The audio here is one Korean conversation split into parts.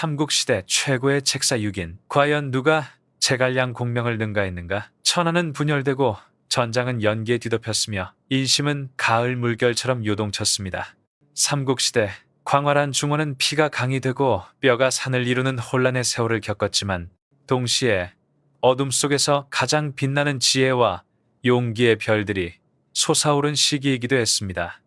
삼국시대 최고의 책사 6인. 과연 누가 제갈량 공명을 능가했는가? 천하는 분열되고 전장은 연기에 뒤덮였으며 인심은 가을 물결처럼 요동쳤습니다. 삼국시대 광활한 중원은 피가 강이 되고 뼈가 산을 이루는 혼란의 세월을 겪었지만 동시에 어둠 속에서 가장 빛나는 지혜와 용기의 별들이 솟아오른 시기이기도 했습니다.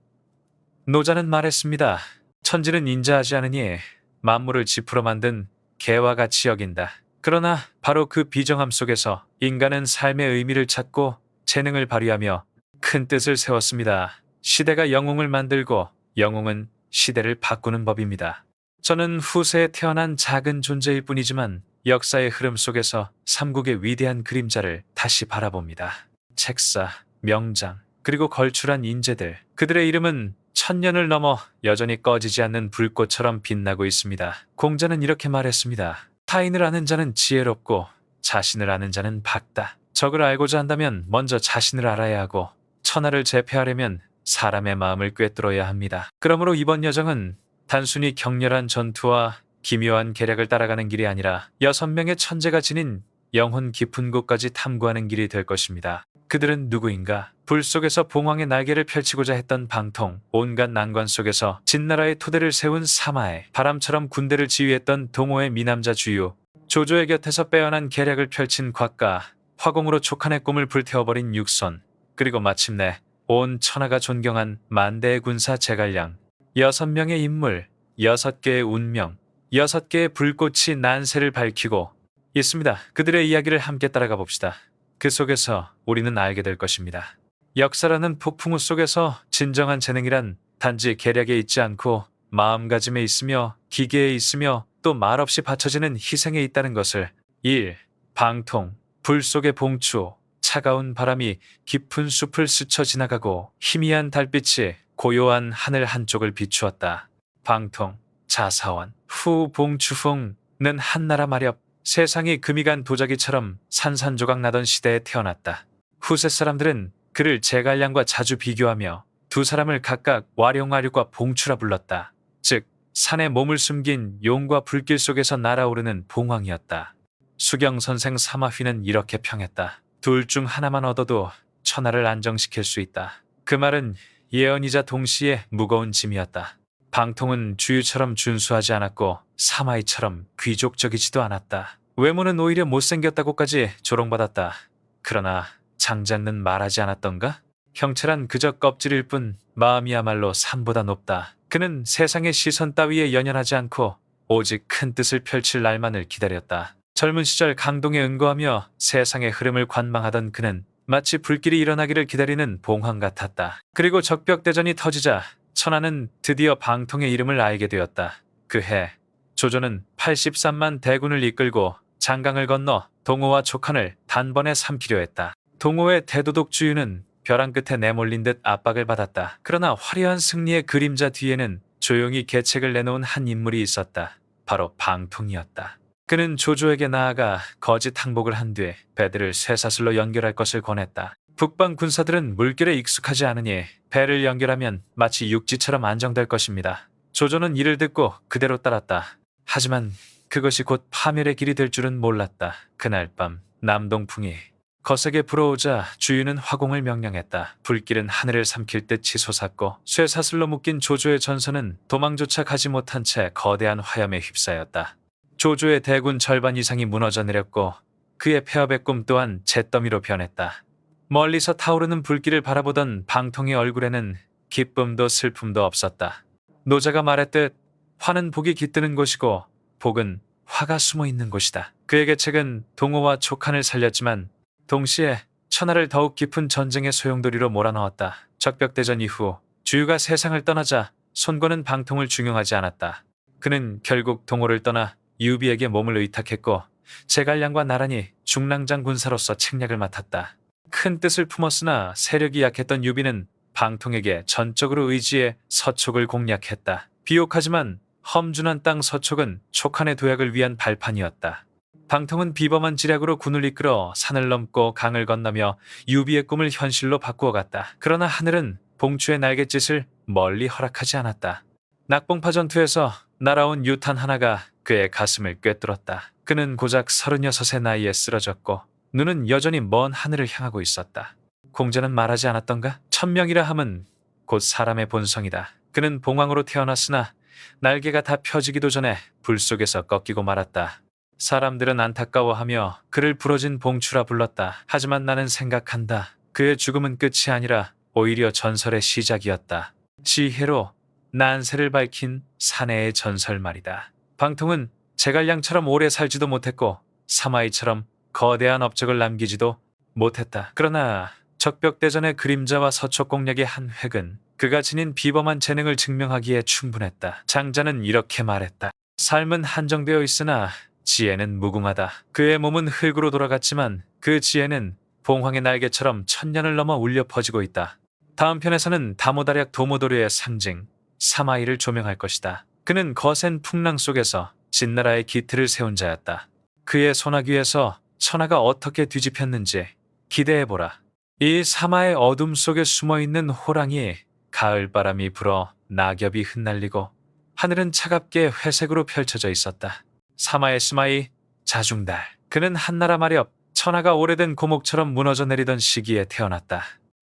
노자는 말했습니다. 천지는 인자하지 않으니 만물을 지푸러 만든 개와 같이 여긴다. 그러나 바로 그 비정함 속에서 인간은 삶의 의미를 찾고 재능을 발휘하며 큰 뜻을 세웠습니다. 시대가 영웅을 만들고 영웅은 시대를 바꾸는 법입니다. 저는 후세에 태어난 작은 존재일 뿐이지만 역사의 흐름 속에서 삼국의 위대한 그림자를 다시 바라봅니다. 책사, 명장, 그리고 걸출한 인재들. 그들의 이름은 천년을 넘어 여전히 꺼지지 않는 불꽃처럼 빛나고 있습니다. 공자는 이렇게 말했습니다. 타인을 아는 자는 지혜롭고 자신을 아는 자는 밝다. 적을 알고자 한다면 먼저 자신을 알아야 하고 천하를 제패하려면 사람의 마음을 꿰뚫어야 합니다. 그러므로 이번 여정은 단순히 격렬한 전투와 기묘한 계략을 따라가는 길이 아니라 6명의 천재가 지닌 영혼 깊은 곳까지 탐구하는 길이 될 것입니다. 그들은 누구인가? 불 속에서 봉황의 날개를 펼치고자 했던 방통, 온갖 난관 속에서 진나라의 토대를 세운 사마에, 바람처럼 군대를 지휘했던 동호의 미남자 주유, 조조의 곁에서 빼어난 계략을 펼친 곽가, 화공으로 촉한의 꿈을 불태워버린 육손, 그리고 마침내 온 천하가 존경한 만대의 군사 제갈량. 6명의 인물, 6개의 운명, 6개의 불꽃이 난세를 밝히고 있습니다. 그들의 이야기를 함께 따라가 봅시다. 그 속에서 우리는 알게 될 것입니다. 역사라는 폭풍우 속에서 진정한 재능이란 단지 계략에 있지 않고 마음가짐에 있으며 기계에 있으며 또 말없이 바쳐지는 희생에 있다는 것을. 1. 방통. 불 속의 봉추. 차가운 바람이 깊은 숲을 스쳐 지나가고 희미한 달빛이 고요한 하늘 한쪽을 비추었다. 방통. 자사원. 후 봉추풍은 한나라 마렵. 세상이 금이 간 도자기처럼 산산조각 나던 시대에 태어났다. 후세 사람들은 그를 제갈량과 자주 비교하며 두 사람을 각각 와룡아류과 봉추라 불렀다. 즉 산에 몸을 숨긴 용과 불길 속에서 날아오르는 봉황이었다. 수경선생 사마휘는 이렇게 평했다. 둘 중 하나만 얻어도 천하를 안정시킬 수 있다. 그 말은 예언이자 동시에 무거운 짐이었다. 방통은 주유처럼 준수하지 않았고 사마이처럼 귀족적이지도 않았다. 외모는 오히려 못생겼다고까지 조롱받았다. 그러나 장자는 말하지 않았던가? 형체란 그저 껍질일 뿐 마음이야말로 산보다 높다. 그는 세상의 시선 따위에 연연하지 않고 오직 큰 뜻을 펼칠 날만을 기다렸다. 젊은 시절 강동에 응거하며 세상의 흐름을 관망하던 그는 마치 불길이 일어나기를 기다리는 봉황 같았다. 그리고 적벽대전이 터지자 천하는 드디어 방통의 이름을 알게 되었다. 그 해 조조는 83만 대군을 이끌고 장강을 건너 동호와 촉한을 단번에 삼키려 했다. 동호의 대도독 주유는 벼랑 끝에 내몰린 듯 압박을 받았다. 그러나 화려한 승리의 그림자 뒤에는 조용히 계책을 내놓은 한 인물이 있었다. 바로 방통이었다. 그는 조조에게 나아가 거짓 항복을 한 뒤에 배들을 쇠사슬로 연결할 것을 권했다. 북방 군사들은 물결에 익숙하지 않으니 배를 연결하면 마치 육지처럼 안정될 것입니다. 조조는 이를 듣고 그대로 따랐다. 하지만 그것이 곧 파멸의 길이 될 줄은 몰랐다. 그날 밤 남동풍이 거세게 불어오자 주유는 화공을 명령했다. 불길은 하늘을 삼킬 듯 치솟았고 쇠사슬로 묶인 조조의 전선은 도망조차 가지 못한 채 거대한 화염에 휩싸였다. 조조의 대군 절반 이상이 무너져 내렸고 그의 폐업의 꿈 또한 잿더미로 변했다. 멀리서 타오르는 불길을 바라보던 방통의 얼굴에는 기쁨도 슬픔도 없었다. 노자가 말했듯 화는 복이 깃드는 곳이고 복은 화가 숨어 있는 곳이다. 그의 계책은 동호와 촉한을 살렸지만 동시에 천하를 더욱 깊은 전쟁의 소용돌이로 몰아넣었다. 적벽대전 이후 주유가 세상을 떠나자 손권은 방통을 중용하지 않았다. 그는 결국 동호를 떠나 유비에게 몸을 의탁했고 제갈량과 나란히 중랑장 군사로서 책략을 맡았다. 큰 뜻을 품었으나 세력이 약했던 유비는 방통에게 전적으로 의지해 서촉을 공략했다. 비옥하지만 험준한 땅 서촉은 촉한의 도약을 위한 발판이었다. 방통은 비범한 지략으로 군을 이끌어 산을 넘고 강을 건너며 유비의 꿈을 현실로 바꾸어갔다. 그러나 하늘은 봉추의 날갯짓을 멀리 허락하지 않았다. 낙봉파 전투에서 날아온 유탄 하나가 그의 가슴을 꿰뚫었다. 그는 고작 36의 나이에 쓰러졌고 눈은 여전히 먼 하늘을 향하고 있었다. 공자는 말하지 않았던가? 천명이라 함은 곧 사람의 본성이다. 그는 봉황으로 태어났으나 날개가 다 펴지기도 전에 불 속에서 꺾이고 말았다. 사람들은 안타까워하며 그를 부러진 봉추라 불렀다. 하지만 나는 생각한다. 그의 죽음은 끝이 아니라 오히려 전설의 시작이었다. 시해로 난세를 밝힌 사내의 전설 말이다. 방통은 제갈량처럼 오래 살지도 못했고 사마이처럼 거대한 업적을 남기지도 못했다. 그러나 적벽대전의 그림자와 서촉공략의 한 획은 그가 지닌 비범한 재능을 증명하기에 충분했다. 장자는 이렇게 말했다. 삶은 한정되어 있으나 지혜는 무궁하다. 그의 몸은 흙으로 돌아갔지만 그 지혜는 봉황의 날개처럼 천년을 넘어 울려 퍼지고 있다. 다음 편에서는 다모다략 도모도르의 상징 사마이를 조명할 것이다. 그는 거센 풍랑 속에서 진나라의 기틀을 세운 자였다. 그의 소나귀에서 천하가 어떻게 뒤집혔는지 기대해보라. 이 사마의 어둠 속에 숨어있는 호랑이 가을바람이 불어 낙엽이 흩날리고 하늘은 차갑게 회색으로 펼쳐져 있었다. 사마의 스마이 자중달. 그는 한나라 마렵 천하가 오래된 고목처럼 무너져 내리던 시기에 태어났다.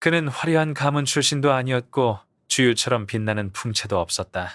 그는 화려한 가문 출신도 아니었고 주유처럼 빛나는 풍채도 없었다.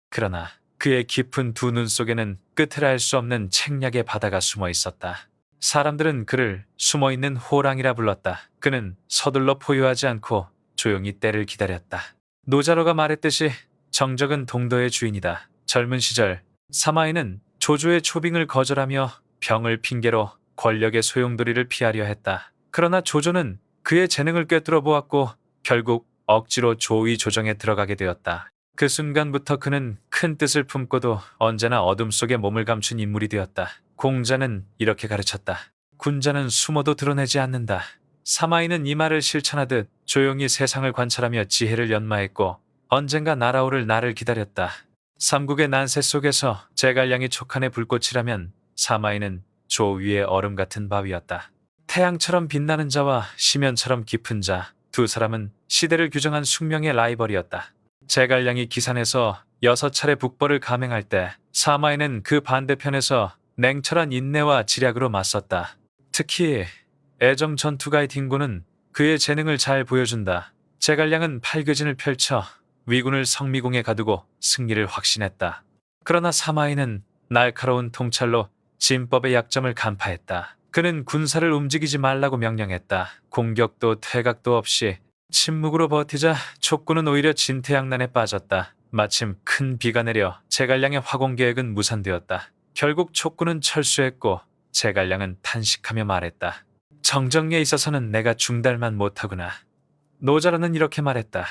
그러나 그의 깊은 두 눈 속에는 끝을 알 수 없는 책략의 바다가 숨어 있었다. 사람들은 그를 숨어있는 호랑이라 불렀다. 그는 서둘러 포효하지 않고 조용히 때를 기다렸다. 노자로가 말했듯이 정적은 동도의 주인이다. 젊은 시절 사마이는 조조의 초빙을 거절하며 병을 핑계로 권력의 소용돌이를 피하려 했다. 그러나 조조는 그의 재능을 꿰뚫어 보았고 결국 억지로 조의 조정에 들어가게 되었다. 그 순간부터 그는 큰 뜻을 품고도 언제나 어둠 속에 몸을 감춘 인물이 되었다. 공자는 이렇게 가르쳤다. 군자는 숨어도 드러내지 않는다. 사마이는 이 말을 실천하듯 조용히 세상을 관찰하며 지혜를 연마했고 언젠가 날아오를 날을 기다렸다. 삼국의 난세 속에서 제갈량이 촉한의 불꽃이라면 사마이는 조 위의 얼음 같은 바위였다. 태양처럼 빛나는 자와 심연처럼 깊은 자, 두 사람은 시대를 규정한 숙명의 라이벌이었다. 제갈량이 기산에서 6차례 북벌을 감행할 때 사마이는 그 반대편에서 냉철한 인내와 지략으로 맞섰다. 특히 애정 전투가의 딩고는 그의 재능을 잘 보여준다. 제갈량은 팔교진을 펼쳐 위군을 성미공에 가두고 승리를 확신했다. 그러나 사마이는 날카로운 통찰로 진법의 약점을 간파했다. 그는 군사를 움직이지 말라고 명령했다. 공격도 퇴각도 없이 침묵으로 버티자 촉구는 오히려 진퇴양난에 빠졌다. 마침 큰 비가 내려 제갈량의 화공 계획은 무산되었다. 결국 촉구는 철수했고 제갈량은 탄식하며 말했다. 정정에 있어서는 내가 중달만 못하구나. 노자로는 이렇게 말했다.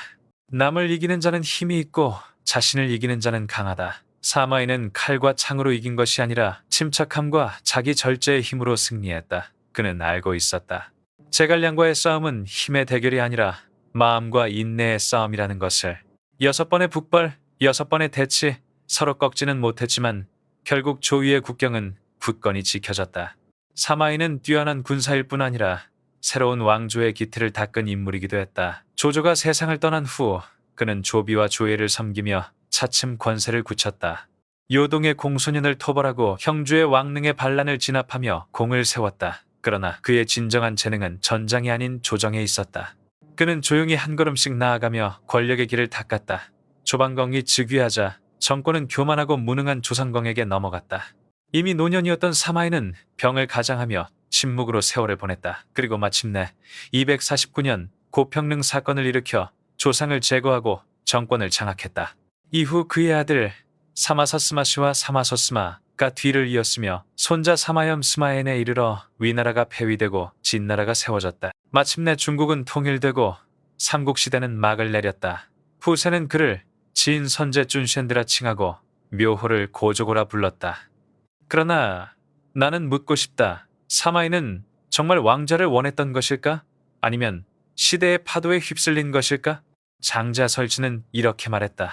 남을 이기는 자는 힘이 있고 자신을 이기는 자는 강하다. 사마이는 칼과 창으로 이긴 것이 아니라 침착함과 자기 절제의 힘으로 승리했다. 그는 알고 있었다. 제갈량과의 싸움은 힘의 대결이 아니라 마음과 인내의 싸움이라는 것을. 6번의 북벌, 6번의 대치, 서로 꺾지는 못했지만 결국 조위의 국경은 굳건히 지켜졌다. 사마이는 뛰어난 군사일 뿐 아니라 새로운 왕조의 기틀을 닦은 인물이기도 했다. 조조가 세상을 떠난 후 그는 조비와 조예를 섬기며 차츰 권세를 굳혔다. 요동의 공소년을 토벌하고 형주의 왕릉의 반란을 진압하며 공을 세웠다. 그러나 그의 진정한 재능은 전장이 아닌 조정에 있었다. 그는 조용히 한 걸음씩 나아가며 권력의 길을 닦았다. 조방공이 즉위하자 정권은 교만하고 무능한 조상공에게 넘어갔다. 이미 노년이었던 사마이는 병을 가장하며 침묵으로 세월을 보냈다. 그리고 마침내 249년 고평릉 사건을 일으켜 조상을 제거하고 정권을 장악했다. 이후 그의 아들 사마사스마시와 사마소스마가 뒤를 이었으며 손자 사마염 스마엔에 이르러 위나라가 폐위되고 진나라가 세워졌다. 마침내 중국은 통일되고 삼국시대는 막을 내렸다. 후세는 그를 진선제 쭌셴드라 칭하고 묘호를 고조고라 불렀다. 그러나 나는 묻고 싶다. 사마이는 정말 왕자를 원했던 것일까? 아니면 시대의 파도에 휩쓸린 것일까? 장자 설치는 이렇게 말했다.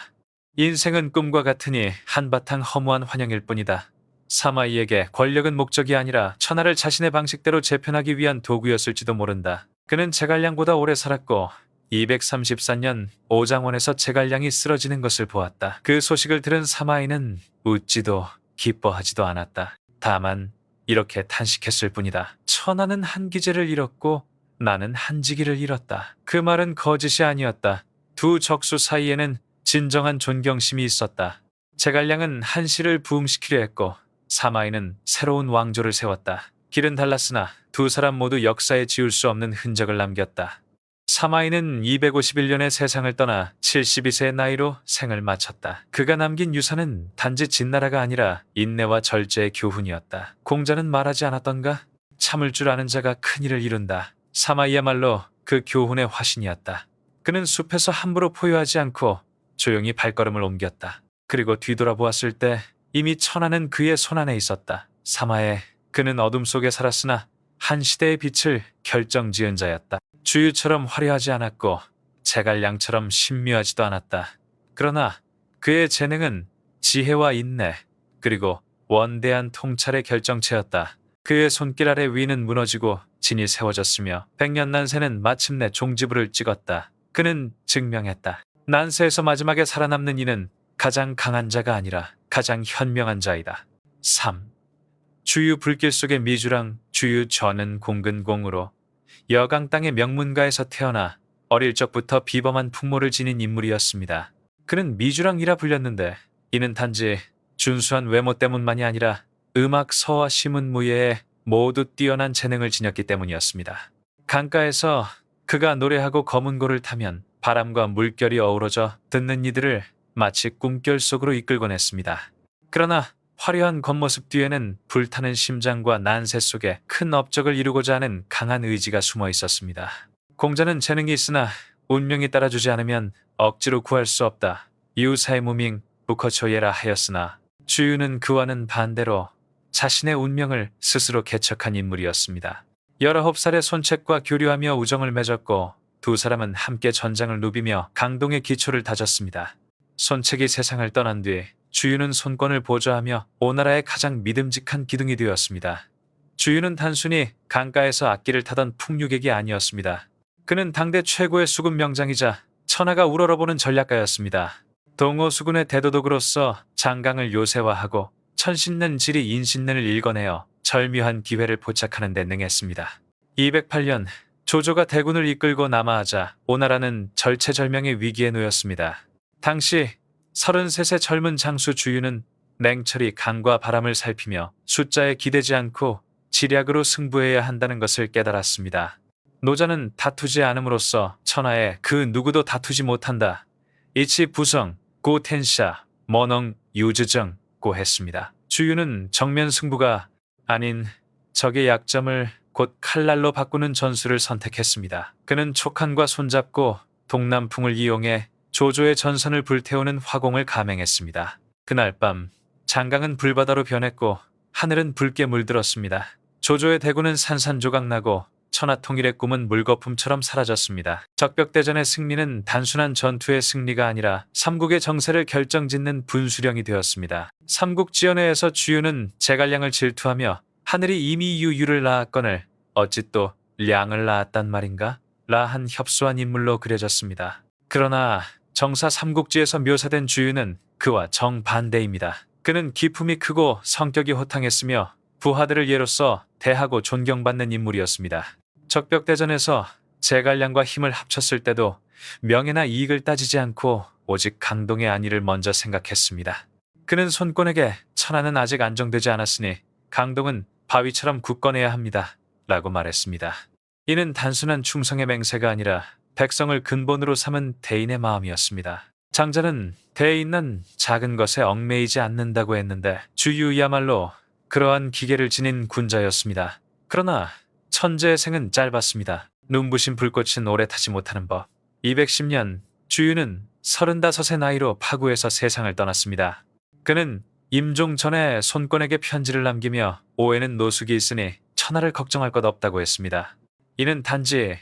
인생은 꿈과 같으니 한바탕 허무한 환영일 뿐이다. 사마이에게 권력은 목적이 아니라 천하를 자신의 방식대로 재편하기 위한 도구였을지도 모른다. 그는 제갈량보다 오래 살았고 234년 오장원에서 제갈량이 쓰러지는 것을 보았다. 그 소식을 들은 사마이는 웃지도 기뻐하지도 않았다. 다만 이렇게 탄식했을 뿐이다. 천하는 한 기제를 잃었고 나는 한 지기를 잃었다. 그 말은 거짓이 아니었다. 두 적수 사이에는 진정한 존경심이 있었다. 제갈량은 한시를 부흥시키려 했고 사마이는 새로운 왕조를 세웠다. 길은 달랐으나 두 사람 모두 역사에 지울 수 없는 흔적을 남겼다. 사마이는 251년에 세상을 떠나 72세의 나이로 생을 마쳤다. 그가 남긴 유산은 단지 진나라가 아니라 인내와 절제의 교훈이었다. 공자는 말하지 않았던가? 참을 줄 아는 자가 큰일을 이룬다. 사마이야말로 그 교훈의 화신이었다. 그는 숲에서 함부로 포효하지 않고 조용히 발걸음을 옮겼다. 그리고 뒤돌아보았을 때 이미 천하는 그의 손안에 있었다. 사마에 그는 어둠 속에 살았으나 한 시대의 빛을 결정지은 자였다. 주유처럼 화려하지 않았고 제갈량처럼 신묘하지도 않았다. 그러나 그의 재능은 지혜와 인내 그리고 원대한 통찰의 결정체였다. 그의 손길 아래 위는 무너지고 진이 세워졌으며 백년난세는 마침내 종지부를 찍었다. 그는 증명했다. 난세에서 마지막에 살아남는 이는 가장 강한 자가 아니라 가장 현명한 자이다. 3. 주유 불길 속의 미주랑 주유 저는 공근공으로 여강 땅의 명문가에서 태어나 어릴 적부터 비범한 풍모를 지닌 인물이었습니다. 그는 미주랑이라 불렸는데 이는 단지 준수한 외모 때문만이 아니라 음악, 서화, 시문, 무예에 모두 뛰어난 재능을 지녔기 때문이었습니다. 강가에서 그가 노래하고 검은고를 타면 바람과 물결이 어우러져 듣는 이들을 마치 꿈결 속으로 이끌곤 했습니다. 그러나 화려한 겉모습 뒤에는 불타는 심장과 난세 속에 큰 업적을 이루고자 하는 강한 의지가 숨어 있었습니다. 공자는 재능이 있으나 운명이 따라주지 않으면 억지로 구할 수 없다. 이웃사의 무밍 부커초예라 하였으나 주유는 그와는 반대로 자신의 운명을 스스로 개척한 인물이었습니다. 19살에 손책과 교류하며 우정을 맺었고 두 사람은 함께 전장을 누비며 강동의 기초를 다졌습니다. 손책이 세상을 떠난 뒤 주유는 손권을 보좌하며 오나라의 가장 믿음직한 기둥이 되었습니다. 주유는 단순히 강가에서 악기를 타던 풍류객이 아니었습니다. 그는 당대 최고의 수군 명장이자 천하가 우러러보는 전략가였습니다. 동호 수군의 대도독으로서 장강을 요새화하고 천신는 지리 인신는을 일궈내어 절묘한 기회를 포착하는 데 능했습니다. 208년 조조가 대군을 이끌고 남하하자 오나라는 절체절명의 위기에 놓였습니다. 당시 33세 젊은 장수 주유는 냉철히 강과 바람을 살피며 숫자에 기대지 않고 지략으로 승부해야 한다는 것을 깨달았습니다. 노자는 다투지 않음으로써 천하에 그 누구도 다투지 못한다. 이치 부성, 고텐샤, 머넝, 유즈정, 고 했습니다. 주유는 정면 승부가 아닌 적의 약점을 곧 칼날로 바꾸는 전술을 선택했습니다. 그는 촉한과 손잡고 동남풍을 이용해 조조의 전선을 불태우는 화공을 감행했습니다. 그날 밤 장강은 불바다로 변했고 하늘은 붉게 물들었습니다. 조조의 대군은 산산조각나고 천하통일의 꿈은 물거품처럼 사라졌습니다. 적벽대전의 승리는 단순한 전투의 승리가 아니라 삼국의 정세를 결정짓는 분수령이 되었습니다. 삼국지연회에서 주유는 제갈량을 질투하며 하늘이 이미 유유를 낳았거늘 어찌 또 량을 낳았단 말인가? 라한 협소한 인물로 그려졌습니다. 그러나 정사 삼국지에서 묘사된 주유는 그와 정반대입니다. 그는 기품이 크고 성격이 호탕했으며 부하들을 예로써 대하고 존경받는 인물이었습니다. 적벽대전에서 제갈량과 힘을 합쳤을 때도 명예나 이익을 따지지 않고 오직 강동의 안위를 먼저 생각했습니다. 그는 손권에게 천하는 아직 안정되지 않았으니 강동은 바위처럼 굳건해야 합니다. 라고 말했습니다. 이는 단순한 충성의 맹세가 아니라 백성을 근본으로 삼은 대인의 마음이었습니다. 장자는 대인은 작은 것에 얽매이지 않는다고 했는데 주유야말로 그러한 기계를 지닌 군자였습니다. 그러나 천재의 생은 짧았습니다. 눈부신 불꽃은 오래 타지 못하는 법. 210년 주유는 35의 나이로 파구에서 세상을 떠났습니다. 그는 임종 전에 손권에게 편지를 남기며 오해는 노숙이 있으니 천하를 걱정할 것 없다고 했습니다. 이는 단지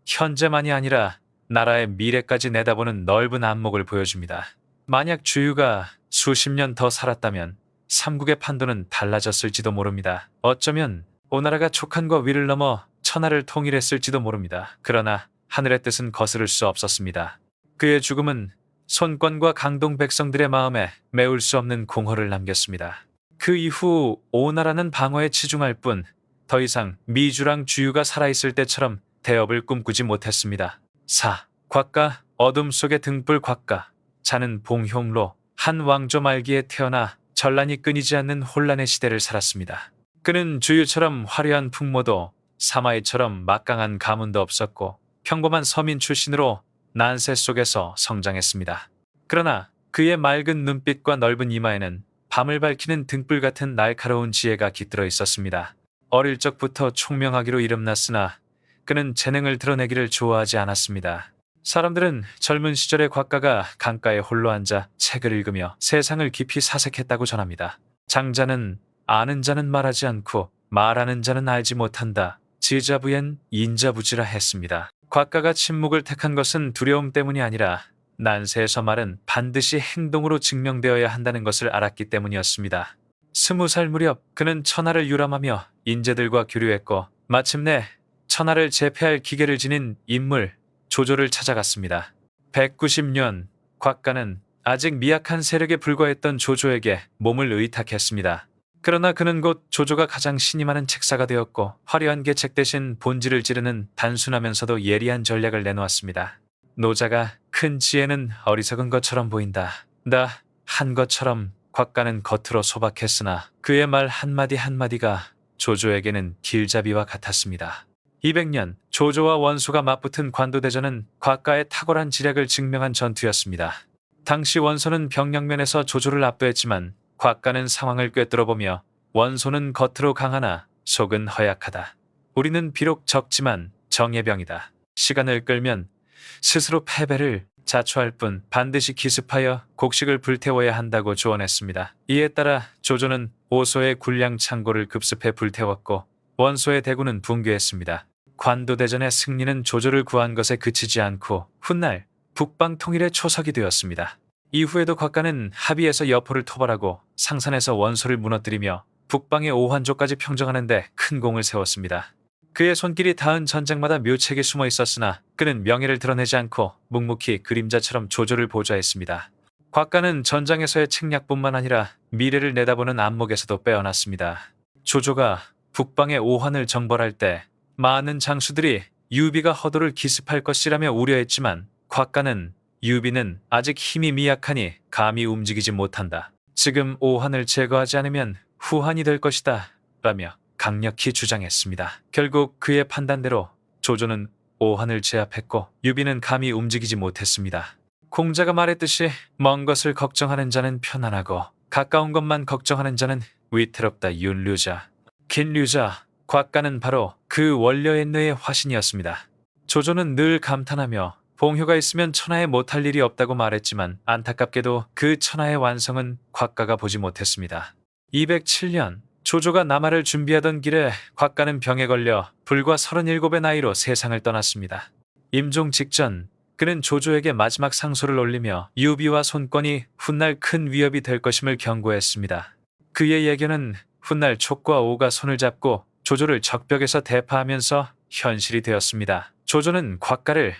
현재만이 아니라 나라의 미래까지 내다보는 넓은 안목을 보여줍니다. 만약 주유가 수십 년 더 살았다면 삼국의 판도는 달라졌을지도 모릅니다. 어쩌면 오나라가 촉한과 위를 넘어 천하를 통일했을지도 모릅니다. 그러나 하늘의 뜻은 거스를 수 없었습니다. 그의 죽음은 손권과 강동 백성들의 마음에 메울 수 없는 공허를 남겼습니다. 그 이후 오나라는 방어에 치중할 뿐 더 이상 미주랑 주유가 살아있을 때처럼 대업을 꿈꾸지 못했습니다. 4. 곽가, 어둠 속의 등불 곽가. 자는 봉효로 한 왕조 말기에 태어나 전란이 끊이지 않는 혼란의 시대를 살았습니다. 그는 주유처럼 화려한 풍모도 사마이처럼 막강한 가문도 없었고 평범한 서민 출신으로 난세 속에서 성장했습니다. 그러나 그의 맑은 눈빛과 넓은 이마에는 밤을 밝히는 등불 같은 날카로운 지혜가 깃들어 있었습니다. 어릴 적부터 총명하기로 이름났으나 그는 재능을 드러내기를 좋아하지 않았습니다. 사람들은 젊은 시절의 곽가가 강가에 홀로 앉아 책을 읽으며 세상을 깊이 사색했다고 전합니다. 장자는 아는 자는 말하지 않고 말하는 자는 알지 못한다. 지자부엔 인자부지라 했습니다. 곽가가 침묵을 택한 것은 두려움 때문이 아니라 난세에서 말은 반드시 행동으로 증명되어야 한다는 것을 알았기 때문이었습니다. 20살 무렵 그는 천하를 유람하며 인재들과 교류했고 마침내 천하를 제패할 기계를 지닌 인물 조조를 찾아갔습니다. 190년 곽가는 아직 미약한 세력에 불과했던 조조에게 몸을 의탁했습니다. 그러나 그는 곧 조조가 가장 신임하는 책사가 되었고 화려한 계책 대신 본질을 찌르는 단순하면서도 예리한 전략을 내놓았습니다. 노자가 큰 지혜는 어리석은 것처럼 보인다. 나 한 것처럼 곽가는 겉으로 소박했으나 그의 말 한마디 한마디가 조조에게는 길잡이와 같았습니다. 200년 조조와 원소가 맞붙은 관도대전은 곽가의 탁월한 지략을 증명한 전투였습니다. 당시 원소는 병력면에서 조조를 압도했지만 곽가는 상황을 꿰뚫어보며 원소는 겉으로 강하나 속은 허약하다. 우리는 비록 적지만 정예병이다. 시간을 끌면 스스로 패배를 자초할 뿐 반드시 기습하여 곡식을 불태워야 한다고 조언했습니다. 이에 따라 조조는 오소의 군량 창고를 급습해 불태웠고 원소의 대군은 붕괴했습니다. 관도대전의 승리는 조조를 구한 것에 그치지 않고 훗날 북방 통일의 초석이 되었습니다. 이후에도 곽가는 합의에서 여포를 토벌하고 상산에서 원소를 무너뜨리며 북방의 오환조까지 평정하는 데 큰 공을 세웠습니다. 그의 손길이 닿은 전쟁마다 묘책이 숨어 있었으나 그는 명예를 드러내지 않고 묵묵히 그림자처럼 조조를 보좌했습니다. 곽가는 전장에서의 책략뿐만 아니라 미래를 내다보는 안목에서도 빼어났습니다. 조조가 북방의 오환을 정벌할 때 많은 장수들이 유비가 허도를 기습할 것이라며 우려했지만 곽가는 유비는 아직 힘이 미약하니 감히 움직이지 못한다. 지금 오환을 제거하지 않으면 후환이 될 것이다. 라며 강력히 주장했습니다. 결국 그의 판단대로 조조는 오환을 제압했고 유비는 감히 움직이지 못했습니다. 공자가 말했듯이 먼 것을 걱정하는 자는 편안하고 가까운 것만 걱정하는 자는 위태롭다. 윤류자. 긴류자. 곽가는 바로 그 원려엔느의 화신이었습니다. 조조는 늘 감탄하며 봉효가 있으면 천하에 못할 일이 없다고 말했지만 안타깝게도 그 천하의 완성은 곽가가 보지 못했습니다. 207년 조조가 남하를 준비하던 길에 곽가는 병에 걸려 불과 37의 나이로 세상을 떠났습니다. 임종 직전 그는 조조에게 마지막 상소를 올리며 유비와 손권이 훗날 큰 위협이 될 것임을 경고했습니다. 그의 예견은 훗날 촉과 오가 손을 잡고 조조를 적벽에서 대파하면서 현실이 되었습니다. 조조는 곽가를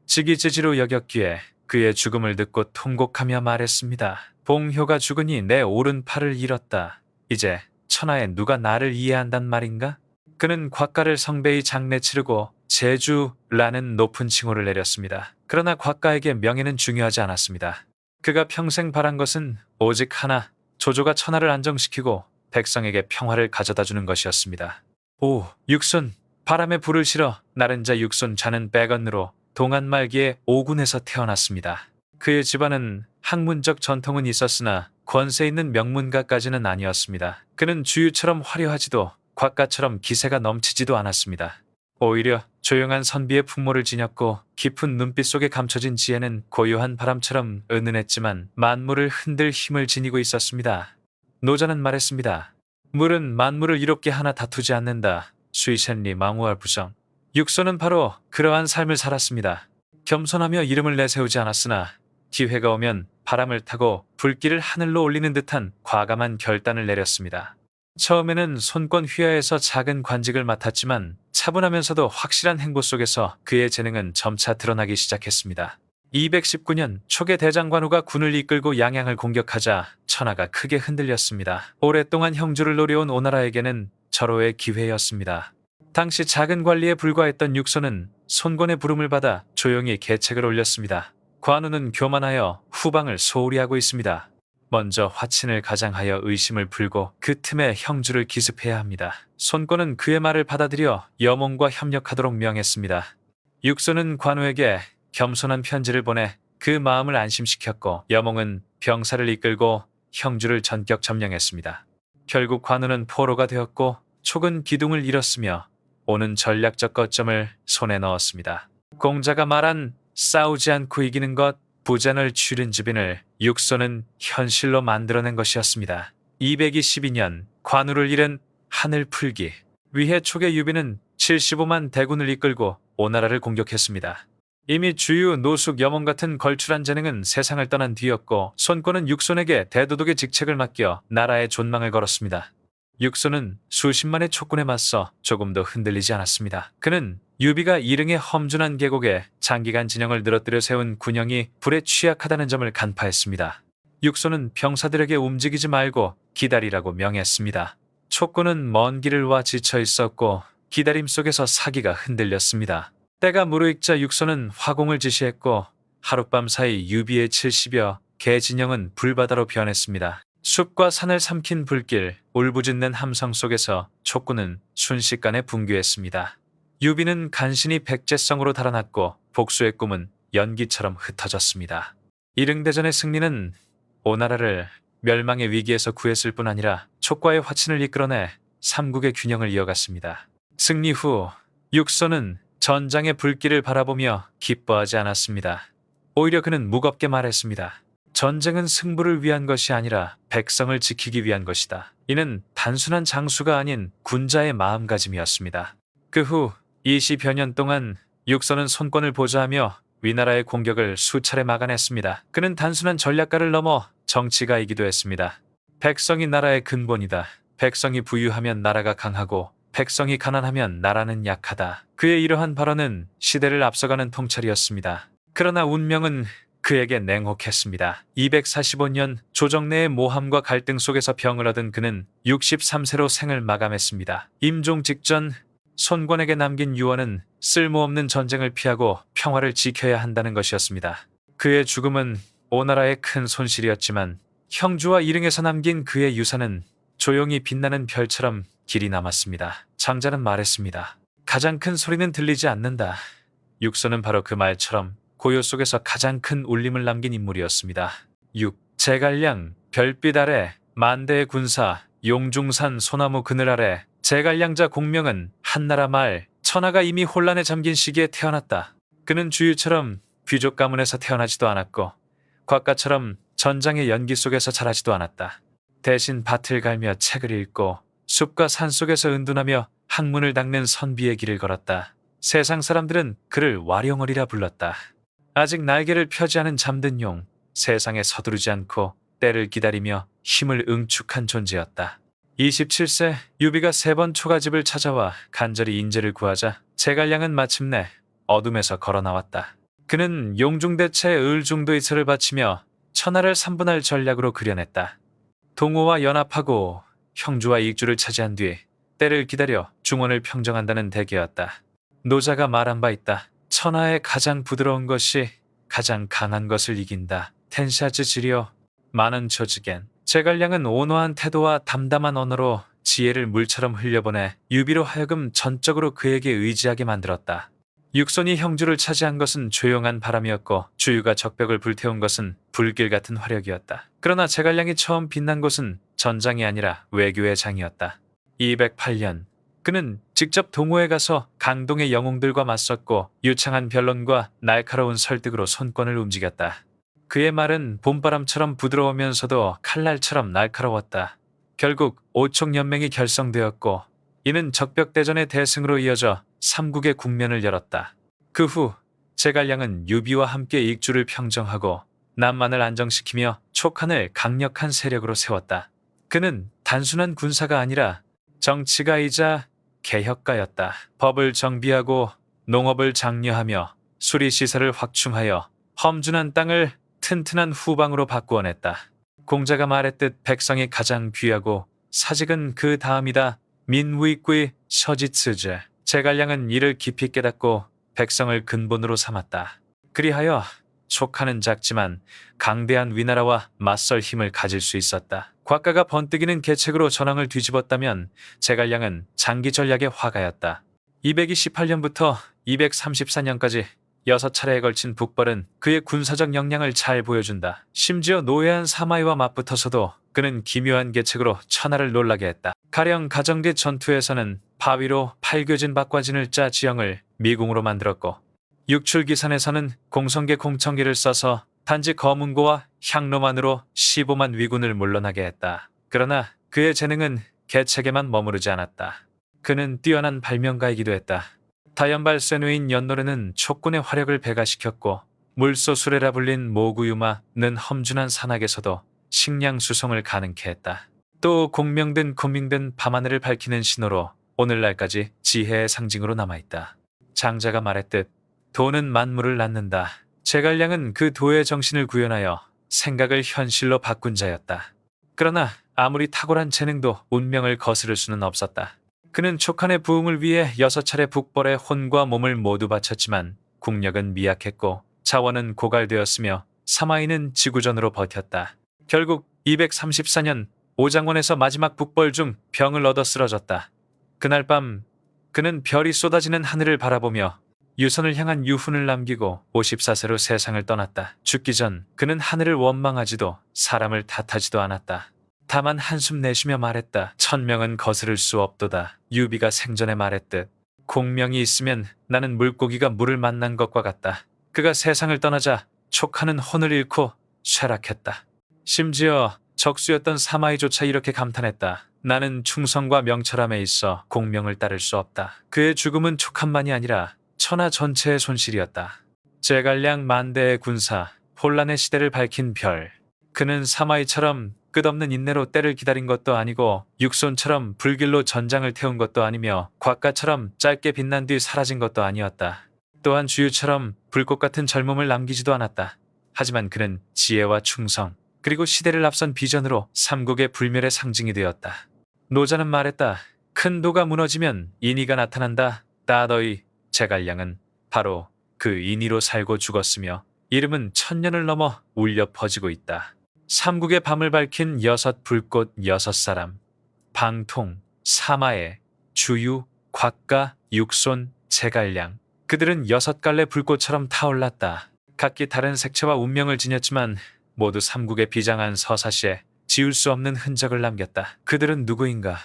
지기재지로 여겼기에 그의 죽음을 듣고 통곡하며 말했습니다. 봉효가 죽으니 내 오른팔을 잃었다. 이제 천하에 누가 나를 이해한단 말인가? 그는 곽가를 성배히 장례 치르고 제주라는 높은 칭호를 내렸습니다. 그러나 곽가에게 명예는 중요하지 않았습니다. 그가 평생 바란 것은 오직 하나, 조조가 천하를 안정시키고 백성에게 평화를 가져다주는 것이었습니다. 5. 육손. 바람에 불을 실어 나른 자 육손 자는 백언으로 동안 말기에 오군에서 태어났습니다. 그의 집안은 학문적 전통은 있었으나 권세 있는 명문가까지는 아니었습니다. 그는 주유처럼 화려하지도 곽가처럼 기세가 넘치지도 않았습니다. 오히려 조용한 선비의 풍모를 지녔고 깊은 눈빛 속에 감춰진 지혜는 고요한 바람처럼 은은했지만 만물을 흔들 힘을 지니고 있었습니다. 노자는 말했습니다. 물은 만물을 이롭게 하나 다투지 않는다. 수이센리 망우할 부성. 육손은 바로 그러한 삶을 살았습니다. 겸손하며 이름을 내세우지 않았으나 기회가 오면 바람을 타고 불길을 하늘로 올리는 듯한 과감한 결단을 내렸습니다. 처음에는 손권 휘하에서 작은 관직을 맡았지만 차분하면서도 확실한 행보 속에서 그의 재능은 점차 드러나기 시작했습니다. 219년 초계 대장관우가 군을 이끌고 양양을 공격하자 천하가 크게 흔들렸습니다. 오랫동안 형주를 노려온 오나라에게는 절호의 기회였습니다. 당시 작은 관리에 불과했던 육선은 손권의 부름을 받아 조용히 계책을 올렸습니다. 관우는 교만하여 후방을 소홀히 하고 있습니다. 먼저 화친을 가장하여 의심을 풀고 그 틈에 형주를 기습해야 합니다. 손권은 그의 말을 받아들여 여몽과 협력하도록 명했습니다. 육선은 관우에게 겸손한 편지를 보내 그 마음을 안심시켰고 여몽은 병사를 이끌고 형주를 전격 점령했습니다. 결국 관우는 포로가 되었고 촉은 기둥을 잃었으며 오는 전략적 거점을 손에 넣었습니다. 공자가 말한 싸우지 않고 이기는 것, 부전을 추린 주빈을 육선은 현실로 만들어낸 것이었습니다. 222년 관우를 잃은 하늘 풀기 위해 촉의 유비는 75만 대군을 이끌고 오나라를 공격했습니다. 이미 주유, 노숙, 여몽 같은 걸출한 재능은 세상을 떠난 뒤였고 손권은 육손에게 대도독의 직책을 맡겨 나라의 존망을 걸었습니다. 육손은 수십만의 촉군에 맞서 조금도 흔들리지 않았습니다. 그는 유비가 이릉의 험준한 계곡에 장기간 진영을 늘어뜨려 세운 군영이 불에 취약하다는 점을 간파했습니다. 육손은 병사들에게 움직이지 말고 기다리라고 명했습니다. 촉군은 먼 길을 와 지쳐 있었고 기다림 속에서 사기가 흔들렸습니다. 때가 무르익자 육손은 화공을 지시했고 하룻밤 사이 유비의 70여 개 진영은 불바다로 변했습니다. 숲과 산을 삼킨 불길, 울부짖는 함성 속에서 촉군은 순식간에 붕괴했습니다. 유비는 간신히 백제성으로 달아났고 복수의 꿈은 연기처럼 흩어졌습니다. 이릉대전의 승리는 오나라를 멸망의 위기에서 구했을 뿐 아니라 촉과의 화친을 이끌어내 삼국의 균형을 이어갔습니다. 승리 후 육선은 전장의 불길을 바라보며 기뻐하지 않았습니다. 오히려 그는 무겁게 말했습니다. 전쟁은 승부를 위한 것이 아니라 백성을 지키기 위한 것이다. 이는 단순한 장수가 아닌 군자의 마음가짐이었습니다. 그 후 20여 년 동안 육선은 손권을 보좌하며 위나라의 공격을 수차례 막아냈습니다. 그는 단순한 전략가를 넘어 정치가이기도 했습니다. 백성이 나라의 근본이다. 백성이 부유하면 나라가 강하고 백성이 가난하면 나라는 약하다. 그의 이러한 발언은 시대를 앞서가는 통찰이었습니다. 그러나 운명은 그에게 냉혹했습니다. 245년 조정내의 모함과 갈등 속에서 병을 얻은 그는 63세로 생을 마감했습니다. 임종 직전 손권에게 남긴 유언은 쓸모없는 전쟁을 피하고 평화를 지켜야 한다는 것이었습니다. 그의 죽음은 오나라의 큰 손실이었지만 형주와 이릉에서 남긴 그의 유산은 조용히 빛나는 별처럼 길이 남았습니다. 장자는 말했습니다. 가장 큰 소리는 들리지 않는다. 육선은 바로 그 말처럼 고요 속에서 가장 큰 울림을 남긴 인물이었습니다. 6. 제갈량, 별빛 아래, 만대의 군사, 용중산 소나무 그늘 아래. 제갈량자 공명은 한나라 말, 천하가 이미 혼란에 잠긴 시기에 태어났다. 그는 주유처럼 귀족 가문에서 태어나지도 않았고 곽가처럼 전장의 연기 속에서 자라지도 않았다. 대신 밭을 갈며 책을 읽고 숲과 산 속에서 은둔하며 학문을 닦는 선비의 길을 걸었다. 세상 사람들은 그를 와룡어리라 불렀다. 아직 날개를 펴지 않은 잠든 용, 세상에 서두르지 않고 때를 기다리며 힘을 응축한 존재였다. 27세 유비가 3번 초가집을 찾아와 간절히 인재를 구하자 제갈량은 마침내 어둠에서 걸어 나왔다. 그는 용중대체 을중도의설을 바치며 천하를 3분할 전략으로 그려냈다. 동호와 연합하고 형주와 익주를 차지한 뒤 때를 기다려 중원을 평정한다는 대계였다. 노자가 말한 바 있다. 천하의 가장 부드러운 것이 가장 강한 것을 이긴다. 텐샤즈 지리오 많은 조직엔. 제갈량은 온화한 태도와 담담한 언어로 지혜를 물처럼 흘려보내 유비로 하여금 전적으로 그에게 의지하게 만들었다. 육손이 형주를 차지한 것은 조용한 바람이었고 주유가 적벽을 불태운 것은 불길 같은 화력이었다. 그러나 제갈량이 처음 빛난 곳은 전장이 아니라 외교의 장이었다. 208년 그는 직접 동호에 가서 강동의 영웅들과 맞섰고 유창한 변론과 날카로운 설득으로 손권을 움직였다. 그의 말은 봄바람처럼 부드러우면서도 칼날처럼 날카로웠다. 결국 오촉연맹이 결성되었고 이는 적벽대전의 대승으로 이어져 삼국의 국면을 열었다. 그 후 제갈량은 유비와 함께 익주를 평정하고 남만을 안정시키며 촉한을 강력한 세력으로 세웠다. 그는 단순한 군사가 아니라 정치가이자 개혁가였다. 법을 정비하고 농업을 장려하며 수리시설을 확충하여 험준한 땅을 튼튼한 후방으로 바꾸어냈다. 공자가 말했듯 백성이 가장 귀하고 사직은 그 다음이다. 민위quý 서지츠제. 제갈량은 이를 깊이 깨닫고 백성을 근본으로 삼았다. 그리하여 촉하는 작지만 강대한 위나라와 맞설 힘을 가질 수 있었다. 곽가가 번뜩이는 계책으로 전황을 뒤집었다면 제갈량은 장기 전략의 화가였다. 228년부터 234년까지 6차례에 걸친 북벌은 그의 군사적 역량을 잘 보여준다. 심지어 노예한 사마이와 맞붙어서도 그는 기묘한 계책으로 천하를 놀라게 했다. 가령 가정대 전투에서는 바위로 팔교진 박과진을 짜 지형을 미궁으로 만들었고, 육출기산에서는 공성계 공청기를 써서 단지 검은고와 향로만으로 15만 위군을 물러나게 했다. 그러나 그의 재능은 계책에만 머무르지 않았다. 그는 뛰어난 발명가이기도 했다. 다연발 쇠뇌인 연노래는 촉군의 화력을 배가시켰고, 물소수레라 불린 모구유마는 험준한 산악에서도 식량 수송을 가능케 했다. 또 공명든 군명든 밤하늘을 밝히는 신호로 오늘날까지 지혜의 상징으로 남아있다. 장자가 말했듯 도는 만물을 낳는다. 제갈량은 그 도의 정신을 구현하여 생각을 현실로 바꾼 자였다. 그러나 아무리 탁월한 재능도 운명을 거스를 수는 없었다. 그는 촉한의 부흥을 위해 6차례 북벌에 혼과 몸을 모두 바쳤지만 국력은 미약했고 자원은 고갈되었으며 사마이는 지구전으로 버텼다. 결국 234년 오장원에서 마지막 북벌 중 병을 얻어 쓰러졌다. 그날 밤 그는 별이 쏟아지는 하늘을 바라보며 유선을 향한 유훈을 남기고 54세로 세상을 떠났다. 죽기 전 그는 하늘을 원망하지도 사람을 탓하지도 않았다. 다만 한숨 내쉬며 말했다. 천명은 거스를 수 없도다. 유비가 생전에 말했듯 공명이 있으면 나는 물고기가 물을 만난 것과 같다. 그가 세상을 떠나자 촉하는 혼을 잃고 쇠락했다. 심지어 적수였던 사마이조차 이렇게 감탄했다. 나는 충성과 명철함에 있어 공명을 따를 수 없다. 그의 죽음은 촉한만이 아니라 천하 전체의 손실이었다. 제갈량 만대의 군사, 혼란의 시대를 밝힌 별. 그는 사마이처럼 끝없는 인내로 때를 기다린 것도 아니고 육손처럼 불길로 전장을 태운 것도 아니며 곽가처럼 짧게 빛난 뒤 사라진 것도 아니었다. 또한 주유처럼 불꽃 같은 젊음을 남기지도 않았다. 하지만 그는 지혜와 충성, 그리고 시대를 앞선 비전으로 삼국의 불멸의 상징이 되었다. 노자는 말했다. 큰 도가 무너지면 인의가 나타난다. 따더이 제갈량은 바로 그 인의로 살고 죽었으며 이름은 1000년을 넘어 울려 퍼지고 있다. 삼국의 밤을 밝힌 6 불꽃 6사람. 방통, 사마에, 주유, 곽가, 육손, 제갈량. 그들은 6갈래 불꽃처럼 타올랐다. 각기 다른 색채와 운명을 지녔지만 모두 삼국의 비장한 서사시에 지울 수 없는 흔적을 남겼다. 그들은 누구인가?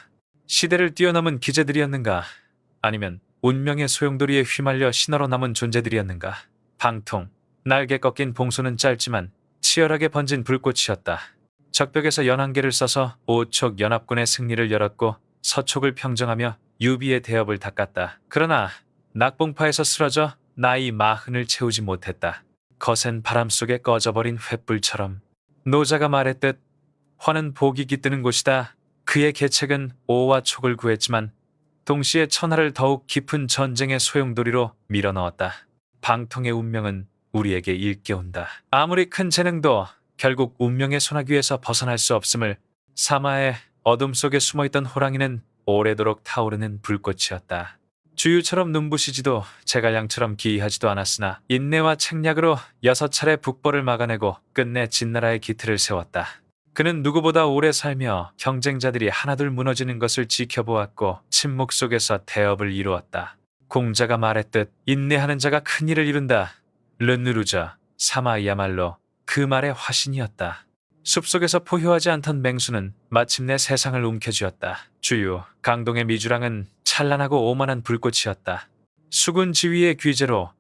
시대를 뛰어넘은 기재들이었는가? 아니면 운명의 소용돌이에 휘말려 신화로 남은 존재들이었는가? 방통, 날개 꺾인 봉소는 짧지만 치열하게 번진 불꽃이었다. 적벽에서 연한계를 써서 오촉 연합군의 승리를 열었고 서촉을 평정하며 유비의 대업을 닦았다. 그러나 낙봉파에서 쓰러져 나이 40을 채우지 못했다. 거센 바람 속에 꺼져버린 횃불처럼. 노자가 말했듯 화는 복이 깃드는 곳이다. 그의 계책은 오와 촉을 구했지만 동시에 천하를 더욱 깊은 전쟁의 소용돌이로 밀어넣었다. 방통의 운명은 우리에게 일깨운다. 아무리 큰 재능도 결국 운명의 소나기에서 벗어날 수 없음을. 사마의 어둠 속에 숨어있던 호랑이는 오래도록 타오르는 불꽃이었다. 주유처럼 눈부시지도 제갈량처럼 기이하지도 않았으나 인내와 책략으로 6차례 북벌을 막아내고 끝내 진나라의 기틀을 세웠다. 그는 누구보다 오래 살며 경쟁자들이 하나둘 무너지는 것을 지켜보았고 침묵 속에서 대업을 이루었다. 공자가 말했듯 인내하는 자가 큰 일을 이룬다. 르누루자, 사마이야말로 그 말의 화신이었다. 숲속에서 포효하지 않던 맹수는 마침내 세상을 움켜쥐었다. 주유, 강동의 미주랑은 찬란하고 오만한 불꽃이었다. 수군 지휘의 귀재로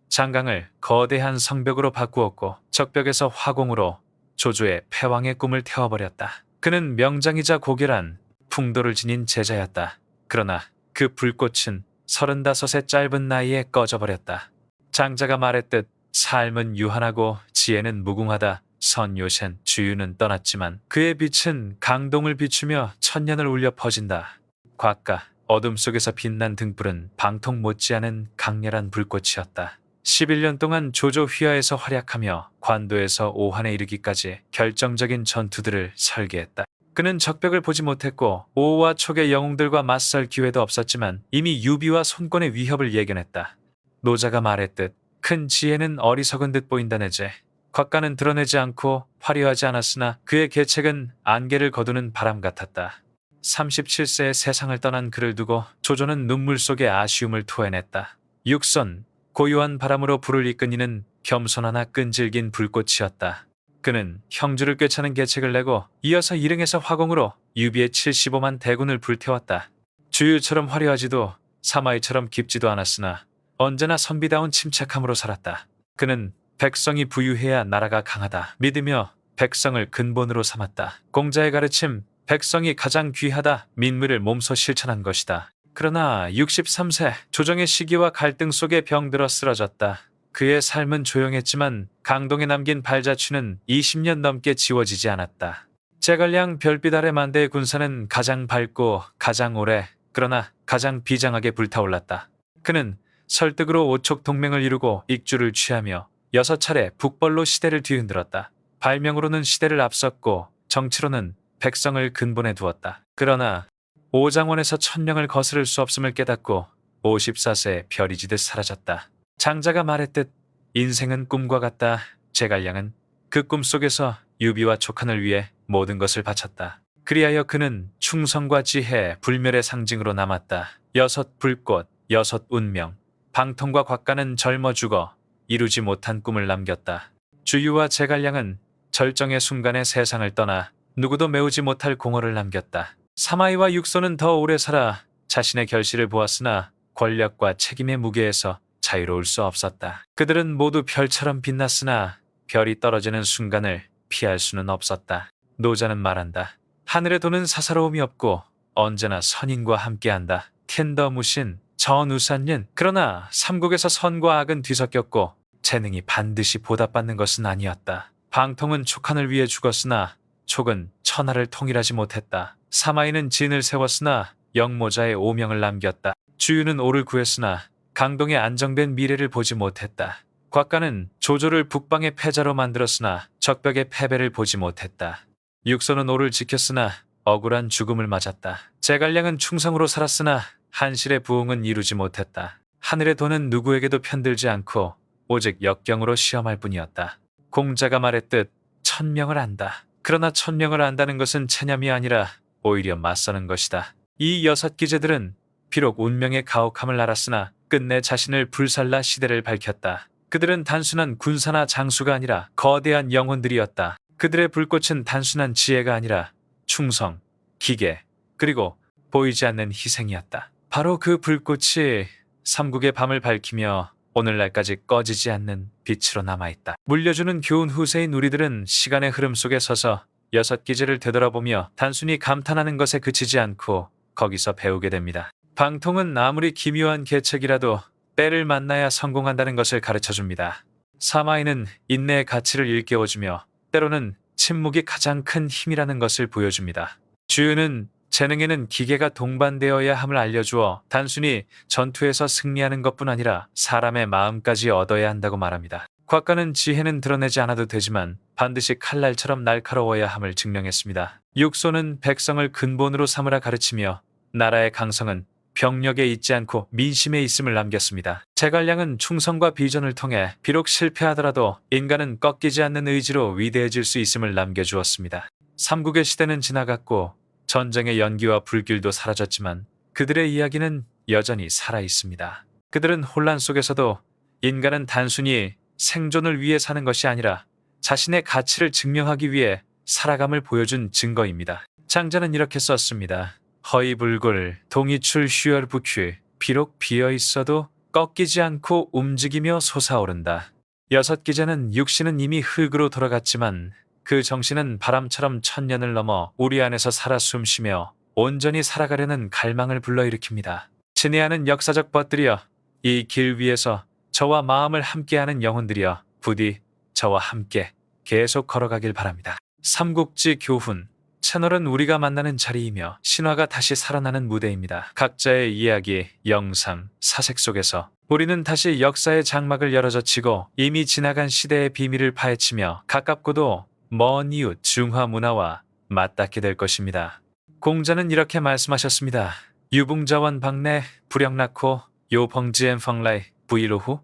장강을 거대한 성벽으로 바꾸었고 적벽에서 화공으로 조조의 패왕의 꿈을 태워버렸다. 그는 명장이자 고결한 풍도를 지닌 제자였다. 그러나 그 불꽃은 35의 짧은 나이에 꺼져버렸다. 장자가 말했듯 삶은 유한하고 지혜는 무궁하다. 선요센 주유는 떠났지만 그의 빛은 강동을 비추며 천년을 울려 퍼진다. 곽가 어둠 속에서 빛난 등불은 방통 못지않은 강렬한 불꽃이었다. 11년 동안 조조 휘하에서 활약하며 관도에서 오한에 이르기까지 결정적인 전투들을 설계했다. 그는 적벽을 보지 못했고 오와 촉의 영웅들과 맞설 기회도 없었지만 이미 유비와 손권의 위협을 예견했다. 노자가 말했듯 큰 지혜는 어리석은 듯 보인다네제. 겉가는 드러내지 않고 화려하지 않았으나 그의 계책은 안개를 거두는 바람 같았다. 37세의 세상을 떠난 그를 두고 조조는 눈물 속에 아쉬움을 토해냈다. 육선, 고요한 바람으로 불을 이끈 이는 겸손하나 끈질긴 불꽃이었다. 그는 형주를 꿰차는 계책을 내고 이어서 일릉에서 화공으로 유비의 75만 대군을 불태웠다. 주유처럼 화려하지도 사마이처럼 깊지도 않았으나 언제나 선비다운 침착함으로 살았다. 그는 백성이 부유해야 나라가 강하다 믿으며 백성을 근본으로 삼았다. 공자의 가르침, 백성이 가장 귀하다 민물을 몸소 실천한 것이다. 그러나 63세 조정의 시기와 갈등 속에 병들어 쓰러졌다. 그의 삶은 조용했지만 강동에 남긴 발자취는 20년 넘게 지워지지 않았다. 제갈량 별빛 아래 만대의 군사는 가장 밝고 가장 오래 그러나 가장 비장하게 불타올랐다. 그는 설득으로 오촉 동맹을 이루고 익주를 취하며 6차례 북벌로 시대를 뒤흔들었다. 발명으로는 시대를 앞섰고 정치로는 백성을 근본에 두었다. 그러나 오장원에서 1000명을 거스를 수 없음을 깨닫고 54세에 별이 지듯 사라졌다. 장자가 말했듯 인생은 꿈과 같다. 제갈량은 그 꿈속에서 유비와 촉한을 위해 모든 것을 바쳤다. 그리하여 그는 충성과 지혜, 불멸의 상징으로 남았다. 6 불꽃, 6 운명, 방통과 곽가는 젊어 죽어 이루지 못한 꿈을 남겼다. 주유와 제갈량은 절정의 순간에 세상을 떠나 누구도 메우지 못할 공허를 남겼다. 사마이와 육소는 더 오래 살아 자신의 결실을 보았으나 권력과 책임의 무게에서 자유로울 수 없었다. 그들은 모두 별처럼 빛났으나 별이 떨어지는 순간을 피할 수는 없었다. 노자는 말한다. 하늘에 도는 사사로움이 없고 언제나 선인과 함께한다. 텐더무신, 전우산nhân. 그러나 삼국에서 선과 악은 뒤섞였고 재능이 반드시 보답받는 것은 아니었다. 방통은 촉한을 위해 죽었으나 촉은 천하를 통일하지 못했다. 사마이는 진을 세웠으나 영모자의 오명을 남겼다. 주유는 오를 구했으나 강동의 안정된 미래를 보지 못했다. 곽가는 조조를 북방의 패자로 만들었으나 적벽의 패배를 보지 못했다. 육소는 오를 지켰으나 억울한 죽음을 맞았다. 제갈량은 충성으로 살았으나 한실의 부흥은 이루지 못했다. 하늘의 도는 누구에게도 편들지 않고 오직 역경으로 시험할 뿐이었다. 공자가 말했듯 1000명을 안다. 그러나 1000명을 안다는 것은 체념이 아니라 오히려 맞서는 것이다. 이 6기제들은 비록 운명의 가혹함을 알았으나 끝내 자신을 불살라 시대를 밝혔다. 그들은 단순한 군사나 장수가 아니라 거대한 영혼들이었다. 그들의 불꽃은 단순한 지혜가 아니라 충성, 기계, 그리고 보이지 않는 희생이었다. 바로 그 불꽃이 삼국의 밤을 밝히며 오늘날까지 꺼지지 않는 빛으로 남아있다. 물려주는 교훈 후세인 우리들은 시간의 흐름 속에 서서 6기제를 되돌아보며 단순히 감탄하는 것에 그치지 않고 거기서 배우게 됩니다. 방통은 아무리 기묘한 계책이라도 때를 만나야 성공한다는 것을 가르쳐줍니다. 사마이는 인내의 가치를 일깨워주며 때로는 침묵이 가장 큰 힘이라는 것을 보여줍니다. 주유는 재능에는 기계가 동반되어야 함을 알려주어 단순히 전투에서 승리하는 것뿐 아니라 사람의 마음까지 얻어야 한다고 말합니다. 곽가는 지혜는 드러내지 않아도 되지만 반드시 칼날처럼 날카로워야 함을 증명했습니다. 육소는 백성을 근본으로 삼으라 가르치며 나라의 강성은 병력에 있지 않고 민심에 있음을 남겼습니다. 제갈량은 충성과 비전을 통해 비록 실패하더라도 인간은 꺾이지 않는 의지로 위대해질 수 있음을 남겨주었습니다. 삼국의 시대는 지나갔고 전쟁의 연기와 불길도 사라졌지만 그들의 이야기는 여전히 살아있습니다. 그들은 혼란 속에서도 인간은 단순히 생존을 위해 사는 것이 아니라 자신의 가치를 증명하기 위해 살아감을 보여준 증거입니다. 장자는 이렇게 썼습니다. 허이불굴 동이출 휴열부퀴 비록 비어있어도 꺾이지 않고 움직이며 솟아오른다. 6기제는 육신은 이미 흙으로 돌아갔지만 그 정신은 바람처럼 1000년을 넘어 우리 안에서 살아 숨쉬며 온전히 살아가려는 갈망을 불러일으킵니다. 친애하는 역사적 벗들이여 이 길 위에서 저와 마음을 함께하는 영혼들이여 부디 저와 함께 계속 걸어가길 바랍니다. 삼국지 교훈 채널은 우리가 만나는 자리이며 신화가 다시 살아나는 무대입니다. 각자의 이야기, 영상, 사색 속에서 우리는 다시 역사의 장막을 열어젖히고 이미 지나간 시대의 비밀을 파헤치며 가깝고도 먼 이웃 중화 문화와 맞닿게 될 것입니다. 공자는 이렇게 말씀하셨습니다. 유붕자원 박내 불영 낳고 요펑지엔 펑라이 부이로후.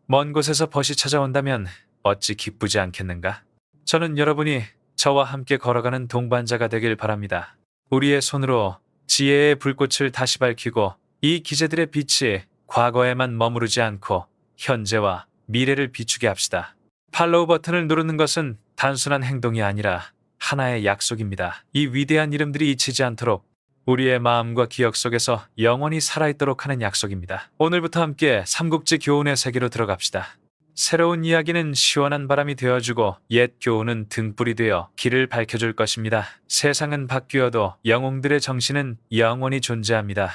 먼 곳에서 벗이 찾아온다면 어찌 기쁘지 않겠는가? 저는 여러분이 저와 함께 걸어가는 동반자가 되길 바랍니다. 우리의 손으로 지혜의 불꽃을 다시 밝히고 이 기재들의 빛이 과거에만 머무르지 않고 현재와 미래를 비추게 합시다. 팔로우 버튼을 누르는 것은 단순한 행동이 아니라 하나의 약속입니다. 이 위대한 이름들이 잊히지 않도록 우리의 마음과 기억 속에서 영원히 살아있도록 하는 약속입니다. 오늘부터 함께 삼국지 교훈의 세계로 들어갑시다. 새로운 이야기는 시원한 바람이 되어주고 옛 교훈은 등불이 되어 길을 밝혀줄 것입니다. 세상은 바뀌어도 영웅들의 정신은 영원히 존재합니다.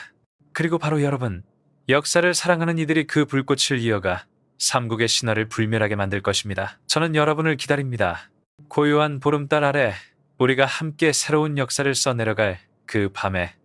그리고 바로 여러분, 역사를 사랑하는 이들이 그 불꽃을 이어가 삼국의 신화를 불멸하게 만들 것입니다. 저는 여러분을 기다립니다. 고요한 보름달 아래 우리가 함께 새로운 역사를 써내려갈 그 밤에